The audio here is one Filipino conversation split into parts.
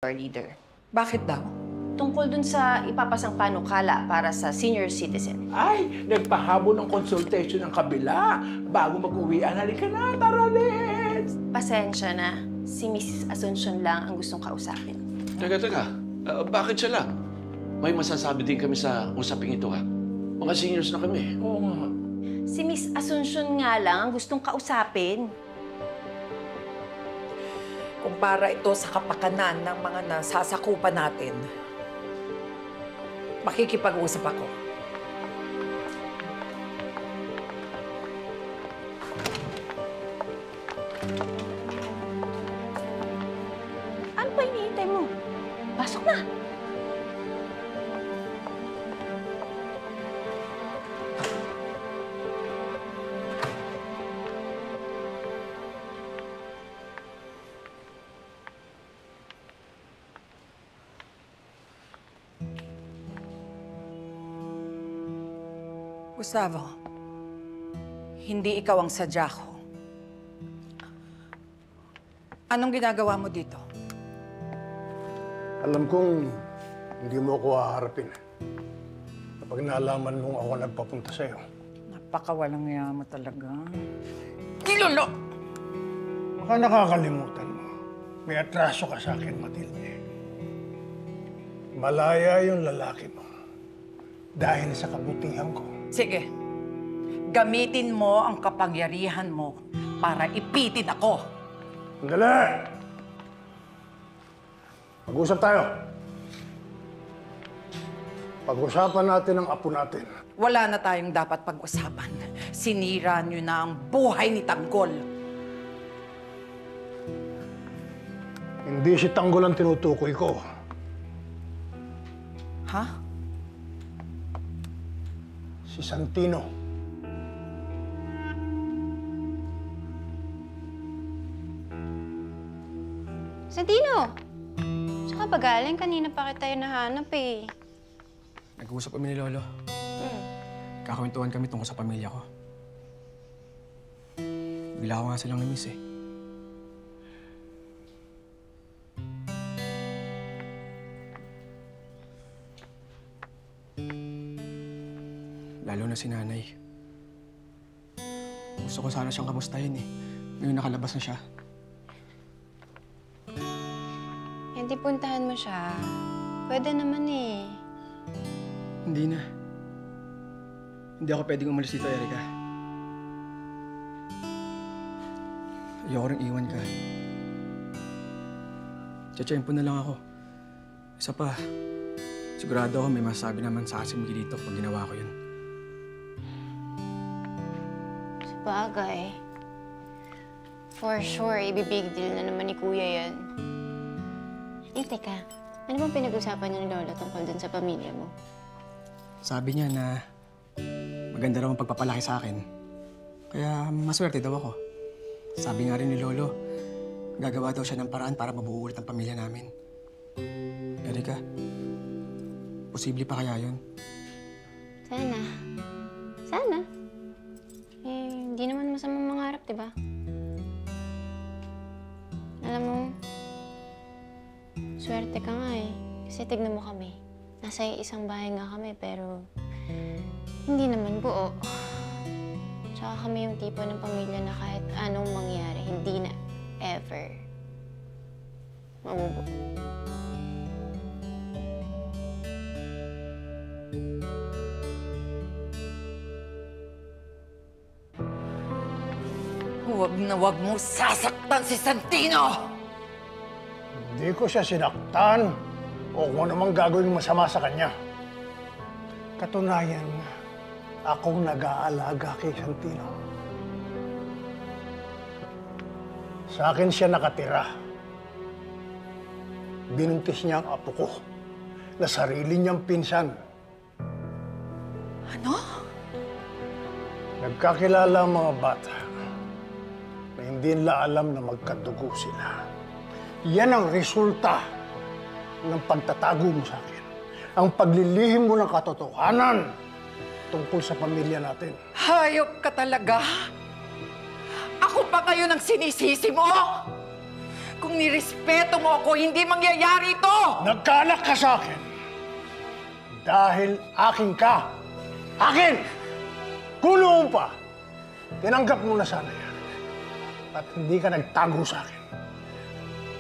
our leader. Bakit daw? Tungkol dun sa ipapasang panukala para sa senior citizen. Ay, nagpahabol ng consultation ng kabila bago mag-uwian. Halika na, tara, let's! Pasensya na. Si Mrs. Asuncion lang ang gustong kausapin. Teka. Bakit siya lang? May masasabi din kami sa usaping ito, ha? Mga seniors na kami. Oo nga. Si Miss Asuncion nga lang ang gustong kausapin. Kung para ito sa kapakanan ng mga nasasakupan natin, makikipag-usap ako. Ano pa hinihintay mo? Pasok na! Gustavo, hindi ikaw ang sadya ko. Anong ginagawa mo dito? Alam kong hindi mo ako haharapin. Kapag naalaman mong ako nagpapunta sa'yo. Napakawalang iya mo talaga. Kilolo! Baka nakakalimutan mo. May atraso ka sa akin, Matilde. Malaya yung lalaki mo. Dahil sa kabutihan ko. Sige, gamitin mo ang kapangyarihan mo para ipitin ako. Sandali! Mag-usap tayo. Pag-usapan natin ang apo natin. Wala na tayong dapat pag-usapan. Sinira niyo na ang buhay ni Tanggol. Hindi si Tanggol ang tinutukoy ko. Ha? Si Santino. Santino! Saan ka ba galing? Kanina pa kita hinahanap eh. Nag-uusap kami ni Lolo. Kakwentuhan kami tungkol sa pamilya ko. Bigla ko nga silang na-miss eh. Lalo na si Nanay. Gusto ko sana siyang kamustahin eh. Ngayon nakalabas na siya. Hindi puntahan mo siya. Pwede naman eh. Hindi na. Hindi ako pwedeng umalis dito, Erica. Ayoko rin iwan ka. Tsatsyempo na lang ako. Isa pa, sigurado ako may masasabi naman sa akin dito pag ginawa ko yun. Sabagay. For sure, ibibig deal na naman ni Kuya yan. Eh, teka. Ano bang pinag-usapan niyo ni Lola tungkol dun sa pamilya mo? Sabi niya na maganda raw ang pagpapalaki sa akin. Kaya maswerte daw ako. Sabi nga rin ni Lolo, gagawa daw siya ng paraan para mabuo ulit ang pamilya namin. Erica, posible pa kaya yun? Sana. Sana. Eh, hindi naman masamang mangarap, di ba? Alam mo, swerte ka nga eh. Kasi tignan mo kami. Nasa isang bahay nga kami, pero hindi naman buo. Tsaka kami yung tipo ng pamilya na kahit anong mangyari, hindi na ever mabubuo. Huwag na huwag mo sasaktan si Santino! Hindi ko siya sinaktan o kung anumang gagawin masama sa kanya. Katunayan, akong nag-aalaga kay Santino. Sa akin siya nakatira. Binuntis niya ang apo ko na sarili niyang pinsan. Ano? Nagkakilala ang mga bata na hindi nila alam na magkadugo sila. Yan ang resulta ng pagtatago mo sa akin. Ang paglilihim mo ng katotohanan tungkol sa pamilya natin. Hayop ka talaga! Ako pa ngayon ang sinisisi mo! Kung nirespeto mo ako, hindi mangyayari ito! Nagkaanak ka sa akin dahil akin ka. Akin! Kung noon pa, tinanggap mo na sana yan. At hindi ka nagtago sa akin.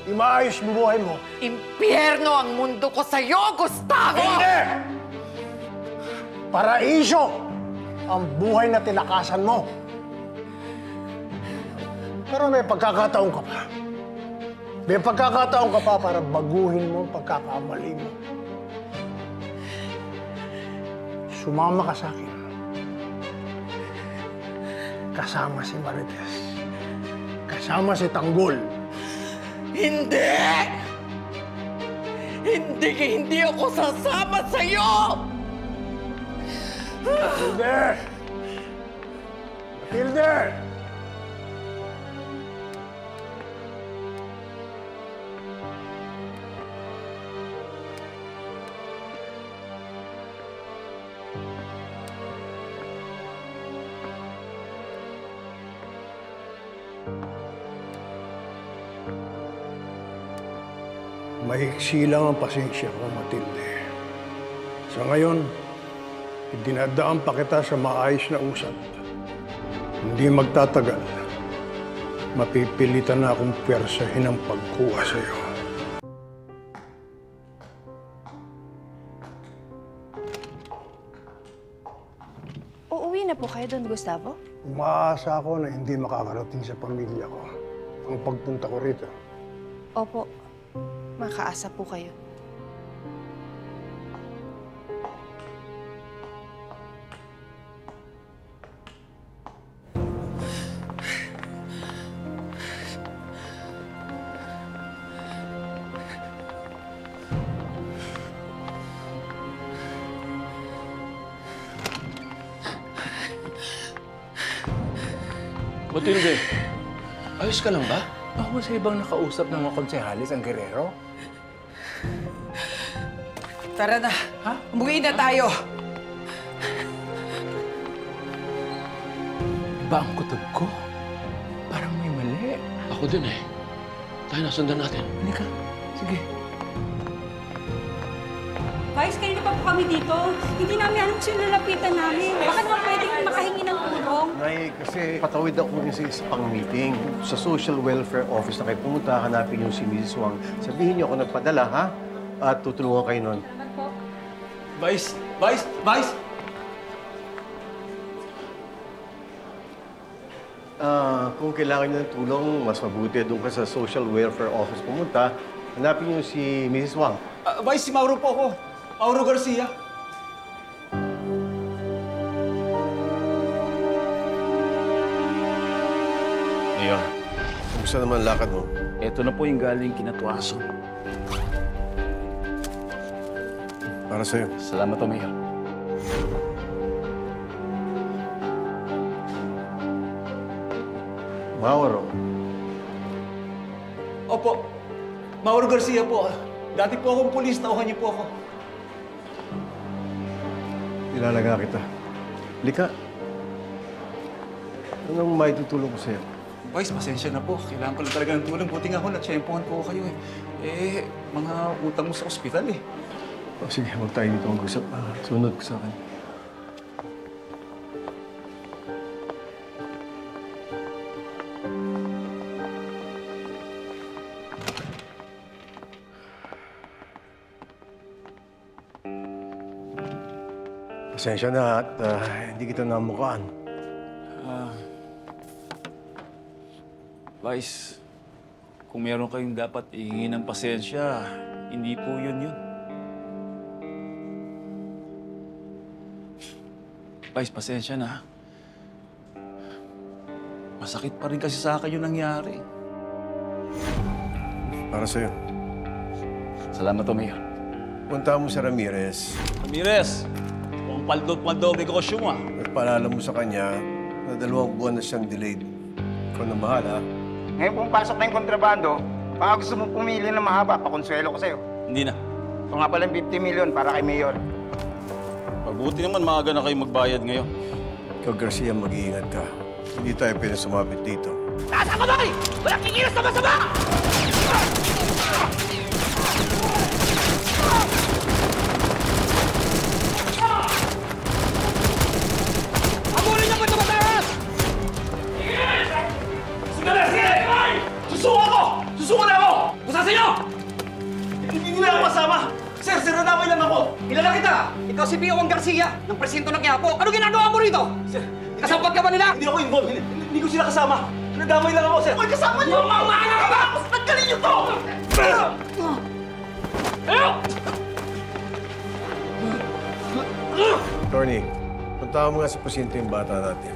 Imaayos mo buhay mo. Impyerno ang mundo ko sa'yo, Gustavo! Hindi! Paraiso ang buhay na tinakasan mo. Pero may pagkakataon ka pa. May pagkakataon ka pa para baguhin mo ang pagkakamali mo. Sumama ka sa akin. Kasama si Marites. Kasama si Tanggol. Hindi! Hindi ako sasama sa'yo! Matilde! Matilde! Mahiksi lang ang pasensya ko, Matilde. Sa ngayon, dinadaan pa kita sa maayos na usad. Hindi magtatagal. Mapipilitan na akong pwersahin ang pagkuha sa'yo. Uuwi na po kayo doon, Gustavo? Umaasa ako na hindi makakarating sa pamilya ko ang pagpunta ko rito. Opo. Makaasa po kayo. Matilde, ayos ka lang ba? Ako sa ibang nakausap ng mga konsehalis ang Guerrero. Tara na. Ha? Umuwi na tayo. Ba ang kutob ko? Parang may mali. Ako din eh. Tayo na, sundan natin. Halika. Sige. Vice, kanina pa po kami dito. Hindi namin alam kung sino lalapitan namin. Baka naman pwedeng makahingi ng tulong. Nay, kasi patawid ako rin sa isang meeting. Sa Social Welfare Office na kayo pumunta, hanapin yung si Mrs. Wang. Sabihin niyo ako nagpadala, ha? At tutulungan kayo nun. Salamat po. Vice! Vice! Vice! Kung kailangan niyo ng tulong, mas mabuti doon ka sa Social Welfare Office pumunta. Hanapin niyo si Mrs. Wang. Vice, si Mauro po ako. Mauro Garcia. Mayor, kumusta naman lakad mo? Ito na po yung galing kinatwaso. Para sa'yo. Salamat po, Mayor. Mauro. Opo. Mauro Garcia po. Dati po akong pulis. Tauhan niyo po ako. Ilalaga kita. Lika. Anong may tutulong ko sa'yo? Vice, pasensya na po. Kailangan ko lang talaga ng tulong. Buti nga ho, natsyempohan po kayo eh. Mga utang mo sa ospital eh. O sige, huwag tayo dito mag-usap. Sunod ko sa akin. Pasensya na at hindi kita namukaan. Vice, kung meron kayong dapat ihingi ng pasensya, hindi po yun. Vice, pasensya na. Masakit pa rin kasi sa akin yung nangyari. Para sa'yo. Salamat po, Mayor. Punta mo sa Ramirez. Ramirez, kung paldot-paldot negosyo mo At paalala mo sa kanya na 2 buwan na siyang delayed. Ikaw na bahala. Ngayon kung pasok na yung kontrabando, baka gusto mo pumili ng mahaba, pakonsuelo ko sa'yo. Hindi na. Ito nga pala 50 million para kay Mayor. Mabuti naman maaga na kayo magbayad ngayon. Ikaw, Garcia, mag-iingat ka. Hindi tayo pwede sumabit dito. Taas ang kamay! Walang kikilos na masama! Habulin niyo po ito mataas! Sige na, sige! Susuko ako! Susuko na ako! Pusasin niyo! Hindi nila ako kasama! Sir, sinadamay lang ako! Kilala kita! Ikaw si Pio Juan Garcia, ng presinto ng Quiapo. Ano ginagawa mo rito? Sir, kasampag ka ba nila? Hindi ako involved. Hindi ko sila kasama. Sinadamay lang ako, sir. Uy, kasama niyo! Mamamahala ka ba? Tanggalin niyo to! Ayaw! Attorney, puntahan mo nga sa presinto yung bata natin.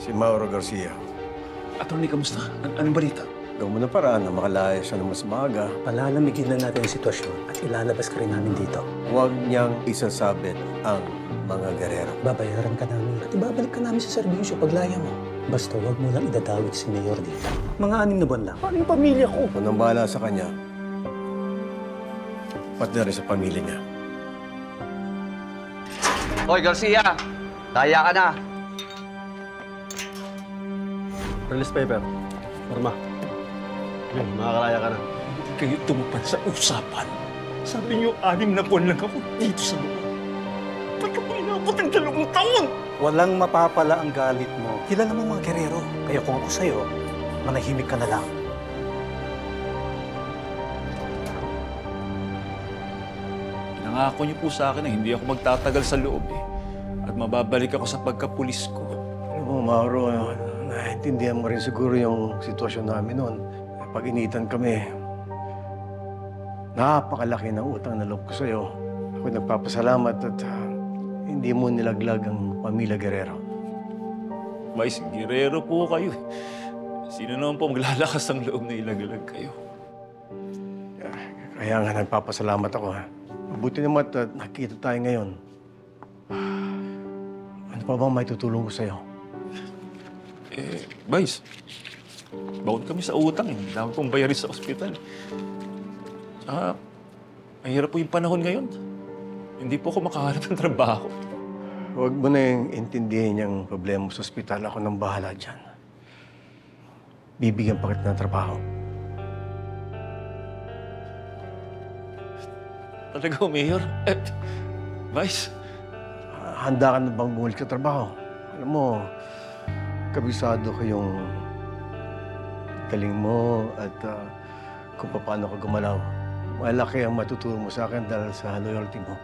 Si Mauro Garcia. Attorney, kamusta? Anong balita? Gawin mo na paraan na makalaya siya ng mas maaga. Palalamigin na natin ang sitwasyon at ilalabas ka rin namin dito. Huwag niyang isasabit ang mga gerero. Babayaran ka namin at ibabalik ka namin sa serbisyo paglaya mo. Basta huwag mo lang idadawit si Mayor dito. Mga 6 na buwan lang. Paano yung pamilya ko? Kung nang bahala sa kanya, pati na rin sa pamilya niya. Hoy, Garcia! Daya ka na! Release paper. Forma. Makakalaya ka na. Kayo tumupad sa usapan. Sabi niyo, 6 na buwan lang ako dito sa loob. Ba't ako inabot ng 2 taon? Walang mapapala ang galit mo. Kilala mo mga gerero. Kaya kung ako sa'yo, manahimik ka na lang. Pinangako niyo po sa akin na hindi ako magtatagal sa loob eh. At mababalik ako sa pagkapulis ko. Alam mo, Mauro, naintindihan mo rin siguro yung sitwasyon namin noon. Pag-initan kami, napakalaki ng utang na loob ko sa'yo. Ako nagpapasalamat at hindi mo nilaglag ang pamilya Guerrero. Vice, Guerrero po kayo. Sino naman po maglalakas ang loob na ilagalag kayo? Kaya nga nagpapasalamat ako. Mabuti naman at nakikita tayo ngayon. Ano pa bang may tutulong ko sa'yo? Vice, bawal kami sa utang eh. Dami pong bayarin sa ospital. Mahirap po yung panahon ngayon. Hindi po ako makahanap ng trabaho. Huwag mo na yung intindihin yung problema sa ospital. Ako nang bahala dyan. Bibigyan pa kita ng trabaho. Talaga, Mayor? Vice? Handa ka na bang bumalik sa trabaho? Alam mo, kabisado ko yung galing mo at kung paano ka gumalaw. Malaki ang matuturo mo sa akin dahil sa loyalty mo.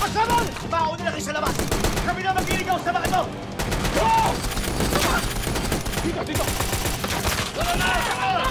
Sabon! Mauna na kayo sa labas! Kami na magliligaw sa mga ito! Go! Dito! Dito! Tara na!